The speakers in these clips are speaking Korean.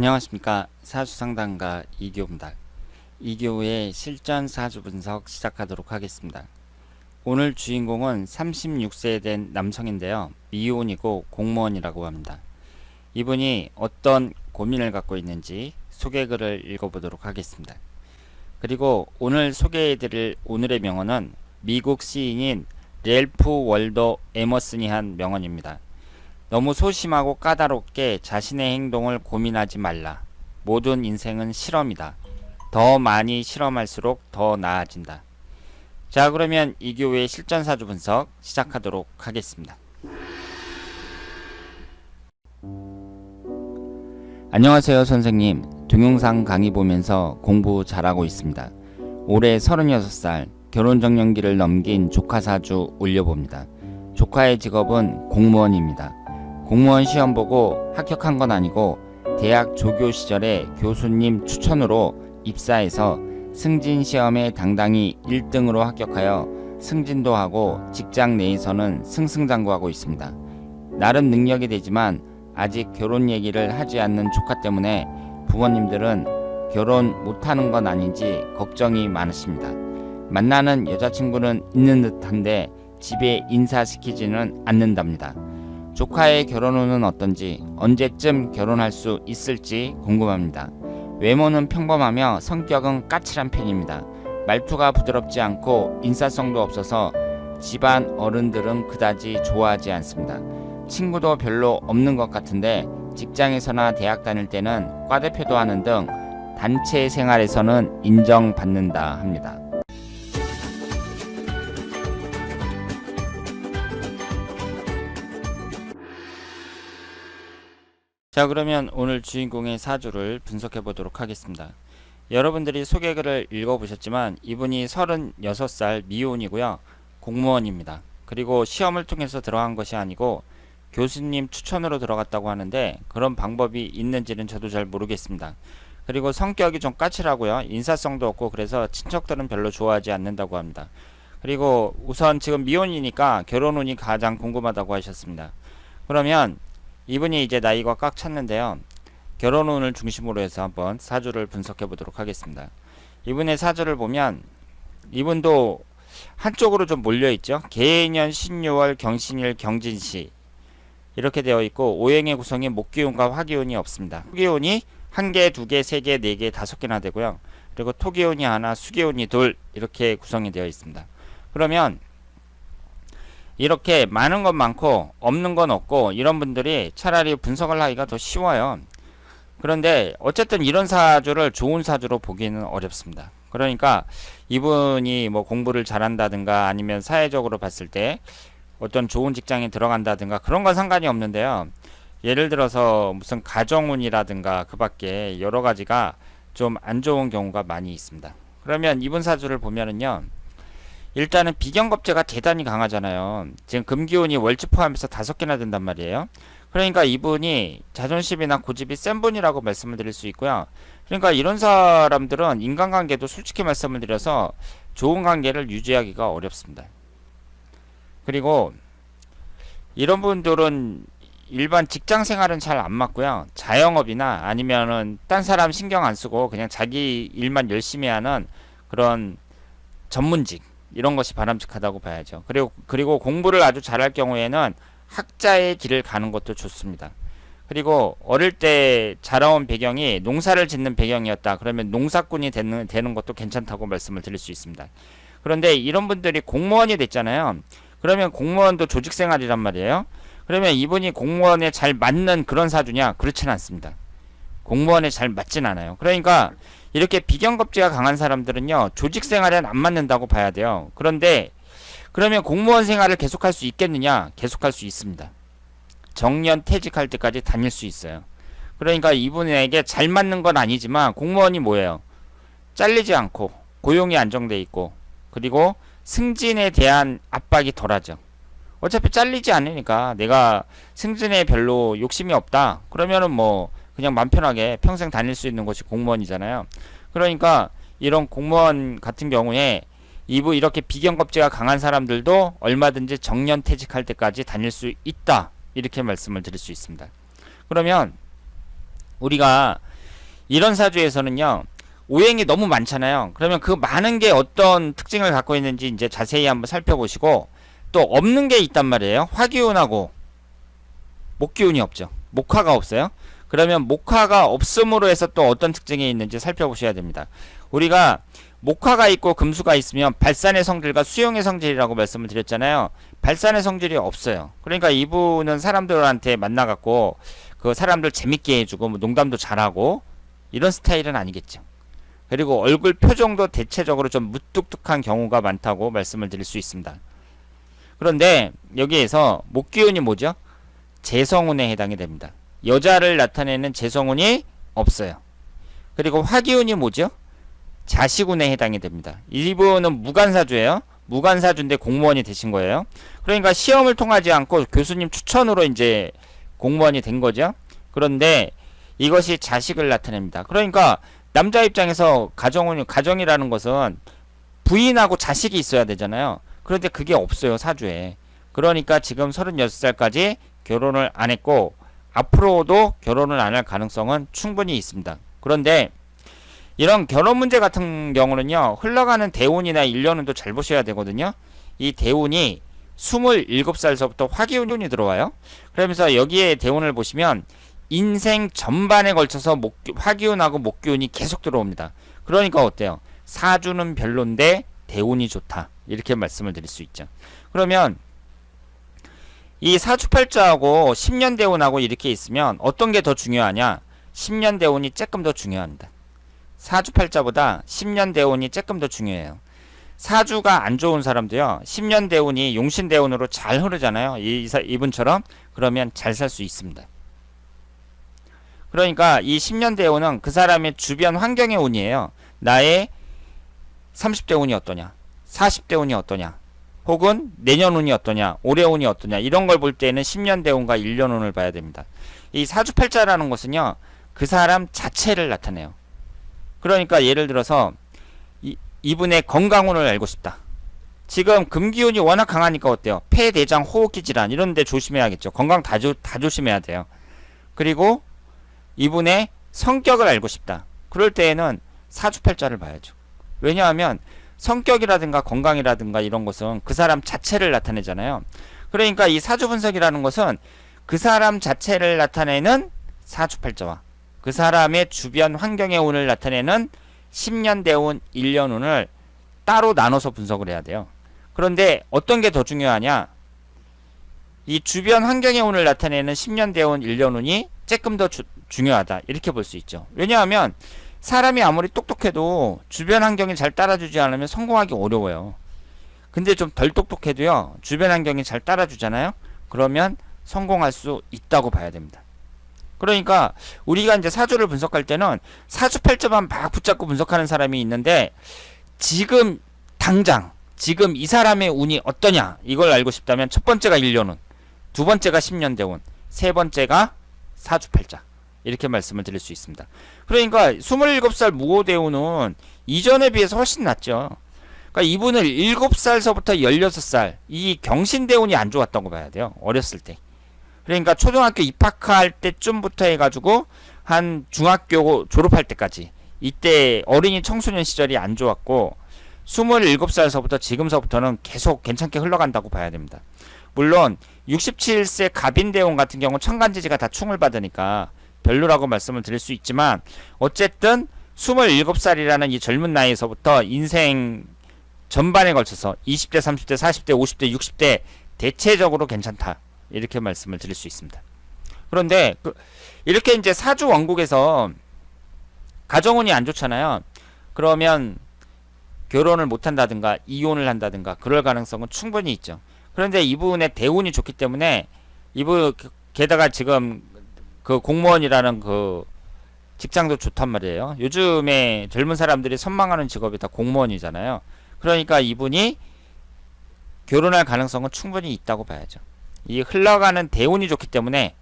안녕하십니까. 사주상담가 이교입니다. 이교의 실전 사주 분석 시작하도록 하겠습니다. 오늘 주인공은 36세 된 남성인데요. 미혼이고 공무원이라고 합니다. 이분이 어떤 고민을 갖고 있는지 소개글을 읽어보도록 하겠습니다. 그리고 오늘 소개해드릴 오늘의 명언은 미국 시인인 렐프 월도 에머슨이 한 명언입니다. 너무 소심하고 까다롭게 자신의 행동을 고민하지 말라. 모든 인생은 실험이다. 더 많이 실험할수록 더 나아진다. 자, 그러면 이 교의 실전사주 분석 시작하도록 하겠습니다. 안녕하세요 선생님. 동영상 강의 보면서 공부 잘하고 있습니다. 올해 36살 결혼정년기를 넘긴 조카사주 올려봅니다. 조카의 직업은 공무원입니다. 공무원 시험 보고 합격한 건 아니고 대학 조교 시절에 교수님 추천으로 입사해서 승진 시험에 당당히 1등으로 합격하여 승진도 하고 직장 내에서는 승승장구하고 있습니다. 나름 능력이 되지만 아직 결혼 얘기를 하지 않는 조카 때문에 부모님들은 결혼 못하는 건 아닌지 걱정이 많으십니다. 만나는 여자친구는 있는 듯한데 집에 인사시키지는 않는답니다. 조카의 결혼 후는 어떤지, 언제쯤 결혼할 수 있을지 궁금합니다. 외모는 평범하며 성격은 까칠한 편입니다. 말투가 부드럽지 않고 인사성도 없어서 집안 어른들은 그다지 좋아하지 않습니다. 친구도 별로 없는 것 같은데 직장에서나 대학 다닐 때는 과대표도 하는 등 단체 생활에서는 인정받는다 합니다. 자, 그러면 오늘 주인공의 사주를 분석해 보도록 하겠습니다. 여러분들이 소개글을 읽어보셨지만 이분이 36살 미혼이고요. 공무원입니다. 그리고 시험을 통해서 들어간 것이 아니고 교수님 추천으로 들어갔다고 하는데 그런 방법이 있는지는 저도 잘 모르겠습니다. 그리고 성격이 좀 까칠하고요. 인사성도 없고 그래서 친척들은 별로 좋아하지 않는다고 합니다. 그리고 우선 지금 미혼이니까 결혼 운이 가장 궁금하다고 하셨습니다. 그러면 이분이 이제 나이가 꽉 찼는데요. 결혼 운을 중심으로 해서 한번 사주를 분석해 보도록 하겠습니다. 이분의 사주를 보면 이분도 한쪽으로 좀 몰려 있죠. 개해년, 신유월, 경신일, 경진시 이렇게 되어 있고 오행의 구성이 목기운과 화기운이 없습니다. 토기운이 1개, 2개, 3개, 4개, 5개나 되고요. 그리고 토기운이 하나, 수기운이 둘 이렇게 구성이 되어 있습니다. 그러면 이렇게 많은 건 많고 없는 건 없고 이런 분들이 차라리 분석을 하기가 더 쉬워요. 그런데 어쨌든 이런 사주를 좋은 사주로 보기는 어렵습니다. 그러니까 이분이 뭐 공부를 잘한다든가 아니면 사회적으로 봤을 때 어떤 좋은 직장에 들어간다든가 그런 건 상관이 없는데요. 예를 들어서 무슨 가정운이라든가 그 밖에 여러 가지가 좀 안 좋은 경우가 많이 있습니다. 그러면 이분 사주를 보면은요. 일단은 비견겁제가 대단히 강하잖아요. 지금 금기운이 월지 포함해서 5개나 된단 말이에요. 그러니까 이분이 자존심이나 고집이 센 분이라고 말씀을 드릴 수 있고요. 그러니까 이런 사람들은 인간관계도 솔직히 말씀을 드려서 좋은 관계를 유지하기가 어렵습니다. 그리고 이런 분들은 일반 직장 생활은 잘 안 맞고요. 자영업이나 아니면은 딴 사람 신경 안 쓰고 그냥 자기 일만 열심히 하는 그런 전문직 이런 것이 바람직하다고 봐야죠. 그리고 공부를 아주 잘할 경우에는 학자의 길을 가는 것도 좋습니다. 그리고 어릴 때 자라온 배경이 농사를 짓는 배경이었다. 그러면 농사꾼이 되는 것도 괜찮다고 말씀을 드릴 수 있습니다. 그런데 이런 분들이 공무원이 됐잖아요. 그러면 공무원도 조직생활이란 말이에요. 그러면 이분이 공무원에 잘 맞는 그런 사주냐? 그렇지는 않습니다. 공무원에 잘 맞진 않아요. 그러니까 이렇게 비견겁제가 강한 사람들은요. 조직생활에는 안 맞는다고 봐야 돼요. 그런데 그러면 공무원 생활을 계속할 수 있겠느냐? 계속할 수 있습니다. 정년 퇴직할 때까지 다닐 수 있어요. 그러니까 이분에게 잘 맞는 건 아니지만 공무원이 뭐예요? 잘리지 않고 고용이 안정돼 있고 그리고 승진에 대한 압박이 덜하죠. 어차피 잘리지 않으니까 내가 승진에 별로 욕심이 없다. 그러면은 뭐 그냥 맘 편하게 평생 다닐 수 있는 것이 공무원이잖아요. 그러니까 이런 공무원 같은 경우에 이렇게 비견겁제가 강한 사람들도 얼마든지 정년퇴직할 때까지 다닐 수 있다. 이렇게 말씀을 드릴 수 있습니다. 그러면 우리가 이런 사주에서는요, 오행이 너무 많잖아요. 그러면 그 많은 게 어떤 특징을 갖고 있는지 이제 자세히 한번 살펴보시고, 또 없는 게 있단 말이에요. 화기운하고 목기운이 없죠. 목화가 없어요. 그러면 목화가 없음으로 해서 또 어떤 특징이 있는지 살펴보셔야 됩니다. 우리가 목화가 있고 금수가 있으면 발산의 성질과 수용의 성질이라고 말씀을 드렸잖아요. 발산의 성질이 없어요. 그러니까 이분은 사람들한테 만나갖고 그 사람들 재밌게 해주고 뭐 농담도 잘하고 이런 스타일은 아니겠죠. 그리고 얼굴 표정도 대체적으로 좀 무뚝뚝한 경우가 많다고 말씀을 드릴 수 있습니다. 그런데 여기에서 목기운이 뭐죠? 재성운에 해당이 됩니다. 여자를 나타내는 재성운이 없어요. 그리고 화기운이 뭐죠? 자식운에 해당이 됩니다. 이분은 무관사주예요. 무관사주인데 공무원이 되신 거예요. 그러니까 시험을 통하지 않고 교수님 추천으로 이제 공무원이 된 거죠. 그런데 이것이 자식을 나타냅니다. 그러니까 남자 입장에서 가정이라는 것은 부인하고 자식이 있어야 되잖아요. 그런데 그게 없어요, 사주에. 그러니까 지금 36살까지 결혼을 안 했고 앞으로도 결혼을 안 할 가능성은 충분히 있습니다. 그런데 이런 결혼 문제 같은 경우는요, 흘러가는 대운이나 일년운도 잘 보셔야 되거든요. 이 대운이 27살서부터 화기운이 들어와요. 그러면서 여기에 대운을 보시면 인생 전반에 걸쳐서 화기운하고 목기운이 계속 들어옵니다. 그러니까 어때요? 사주는 별론데 대운이 좋다, 이렇게 말씀을 드릴 수 있죠. 그러면 이 사주팔자하고 10년 대운하고 이렇게 있으면 어떤 게 더 중요하냐? 10년 대운이 조금 더 중요합니다. 사주팔자보다 10년 대운이 조금 더 중요해요. 사주가 안 좋은 사람도요, 10년 대운이 용신 대운으로 잘 흐르잖아요. 이분처럼. 그러면 잘 살 수 있습니다. 그러니까 이 10년 대운은 그 사람의 주변 환경의 운이에요. 나의 30대 운이 어떠냐, 40대 운이 어떠냐, 혹은 내년 운이 어떠냐, 올해 운이 어떠냐, 이런 걸 볼 때는 10년 대운과 1년 운을 봐야 됩니다. 이 사주팔자라는 것은요, 그 사람 자체를 나타내요. 그러니까 예를 들어서 이분의 건강운을 알고 싶다. 지금 금기운이 워낙 강하니까 어때요? 폐, 내장, 호흡기 질환 이런 데 조심해야겠죠. 건강 다 조심해야 돼요. 그리고 이분의 성격을 알고 싶다. 그럴 때에는 사주팔자를 봐야죠. 왜냐하면 성격이라든가 건강이라든가 이런 것은 그 사람 자체를 나타내잖아요. 그러니까 이 사주 분석이라는 것은 그 사람 자체를 나타내는 사주팔자와 그 사람의 주변 환경의 운을 나타내는 10년 대운, 1년 운을 따로 나눠서 분석을 해야 돼요. 그런데 어떤 게 더 중요하냐? 이 주변 환경의 운을 나타내는 10년 대운, 1년 운이 조금 더 중요하다, 이렇게 볼 수 있죠. 왜냐하면 사람이 아무리 똑똑해도 주변 환경이 잘 따라주지 않으면 성공하기 어려워요. 근데 좀 덜 똑똑해도요, 주변 환경이 잘 따라주잖아요. 그러면 성공할 수 있다고 봐야 됩니다. 그러니까 우리가 이제 사주를 분석할 때는 사주팔자만 막 붙잡고 분석하는 사람이 있는데, 지금 당장 지금 이 사람의 운이 어떠냐, 이걸 알고 싶다면 첫 번째가 1년운, 두 번째가 10년 대운, 세 번째가 사주팔자, 이렇게 말씀을 드릴 수 있습니다. 그러니까 27살 무호대운은 이전에 비해서 훨씬 낫죠. 그러니까 이분을 7살서부터 16살 이 경신대운이 안 좋았다고 봐야 돼요. 어렸을 때. 그러니까 초등학교 입학할 때쯤부터 해가지고 한 중학교 졸업할 때까지, 이때 어린이 청소년 시절이 안 좋았고 27살서부터 지금서부터는 계속 괜찮게 흘러간다고 봐야 됩니다. 물론 67세 갑인대운 같은 경우 천간지지가 다 충을 받으니까 별로라고 말씀을 드릴 수 있지만, 어쨌든 27살이라는 이 젊은 나이에서부터 인생 전반에 걸쳐서 20대, 30대, 40대, 50대, 60대 대체적으로 괜찮다, 이렇게 말씀을 드릴 수 있습니다. 그런데 이렇게 이제 사주 원국에서 가정운이 안 좋잖아요. 그러면 결혼을 못 한다든가 이혼을 한다든가 그럴 가능성은 충분히 있죠. 그런데 이분의 대운이 좋기 때문에 이분, 게다가 지금 그 공무원이라는 그 직장도 좋단 말이에요. 요즘에 젊은 사람들이 선망하는 직업이 다 공무원이잖아요. 그러니까 이분이 결혼할 가능성은 충분히 있다고 봐야죠. 이 흘러가는 대운이 좋기 때문에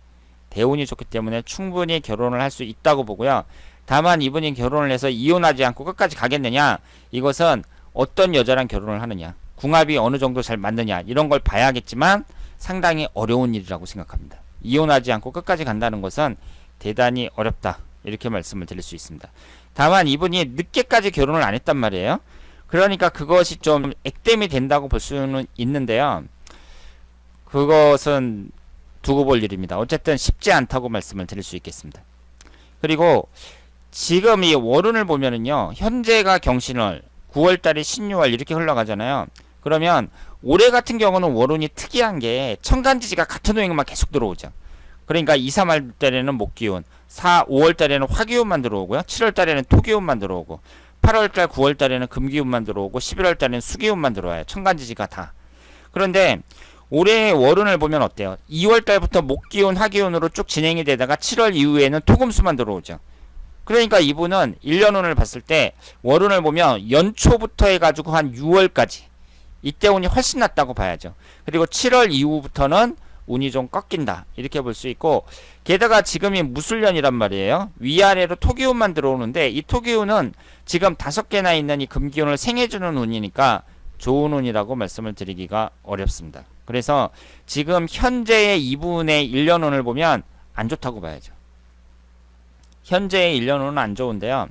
충분히 결혼을 할 수 있다고 보고요. 다만 이분이 결혼을 해서 이혼하지 않고 끝까지 가겠느냐, 이것은 어떤 여자랑 결혼을 하느냐, 궁합이 어느 정도 잘 맞느냐, 이런 걸 봐야겠지만 상당히 어려운 일이라고 생각합니다. 이혼하지 않고 끝까지 간다는 것은 대단히 어렵다, 이렇게 말씀을 드릴 수 있습니다. 다만 이분이 늦게까지 결혼을 안 했단 말이에요. 그러니까 그것이 좀 액땜이 된다고 볼 수는 있는데요. 그것은 두고 볼 일입니다. 어쨌든 쉽지 않다고 말씀을 드릴 수 있겠습니다. 그리고 지금 이 월운을 보면은요, 현재가 경신월, 9월달이 신유월 이렇게 흘러가잖아요. 그러면 올해 같은 경우는 월운이 특이한 게 천간지지가 같은 호행만 계속 들어오죠. 그러니까 2, 3월 달에는 목기운, 4, 5월 달에는 화기운만 들어오고요. 7월 달에는 토기운만 들어오고, 8월 달, 9월 달에는 금기운만 들어오고, 11월 달에는 수기운만 들어와요. 천간지지가 다. 그런데 올해의 월운을 보면 어때요? 2월 달부터 목기운, 화기운으로 쭉 진행이 되다가 7월 이후에는 토금수만 들어오죠. 그러니까 이분은 1년운을 봤을 때 월운을 보면 연초부터 해가지고 한 6월까지 이때 운이 훨씬 낫다고 봐야죠. 그리고 7월 이후부터는 운이 좀 꺾인다 이렇게 볼 수 있고, 게다가 지금이 무술년이란 말이에요. 위아래로 토기운만 들어오는데 이 토기운은 지금 5개나 있는 이 금기운을 생해주는 운이니까 좋은 운이라고 말씀을 드리기가 어렵습니다. 그래서 지금 현재의 이분의 1년운을 보면 안 좋다고 봐야죠. 현재의 1년운은 안 좋은데요.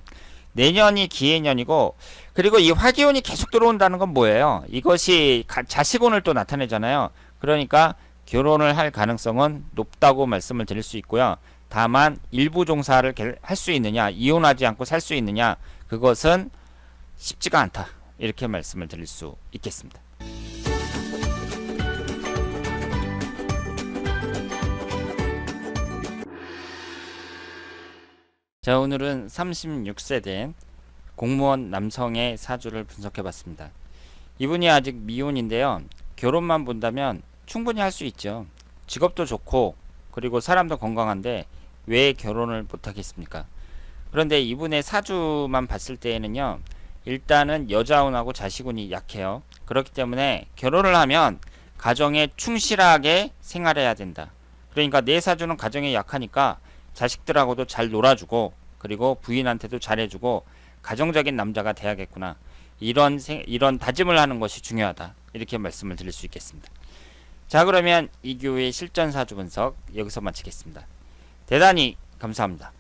내년이 기해년이고, 그리고 이 화기운이 계속 들어온다는 건 뭐예요? 이것이 자식운을 또 나타내잖아요. 그러니까 결혼을 할 가능성은 높다고 말씀을 드릴 수 있고요. 다만 일부 종사를 할 수 있느냐, 이혼하지 않고 살 수 있느냐, 그것은 쉽지가 않다 이렇게 말씀을 드릴 수 있겠습니다. 자, 오늘은 36세 된 공무원 남성의 사주를 분석해 봤습니다. 이분이 아직 미혼인데요. 결혼만 본다면 충분히 할 수 있죠. 직업도 좋고 그리고 사람도 건강한데 왜 결혼을 못 하겠습니까? 그런데 이분의 사주만 봤을 때에는요, 일단은 여자운하고 자식운이 약해요. 그렇기 때문에 결혼을 하면 가정에 충실하게 생활해야 된다. 그러니까 내 사주는 가정에 약하니까 자식들하고도 잘 놀아주고 그리고 부인한테도 잘해주고 가정적인 남자가 돼야겠구나, 이런 다짐을 하는 것이 중요하다 이렇게 말씀을 드릴 수 있겠습니다. 자, 그러면 이교의 실전 사주 분석 여기서 마치겠습니다. 대단히 감사합니다.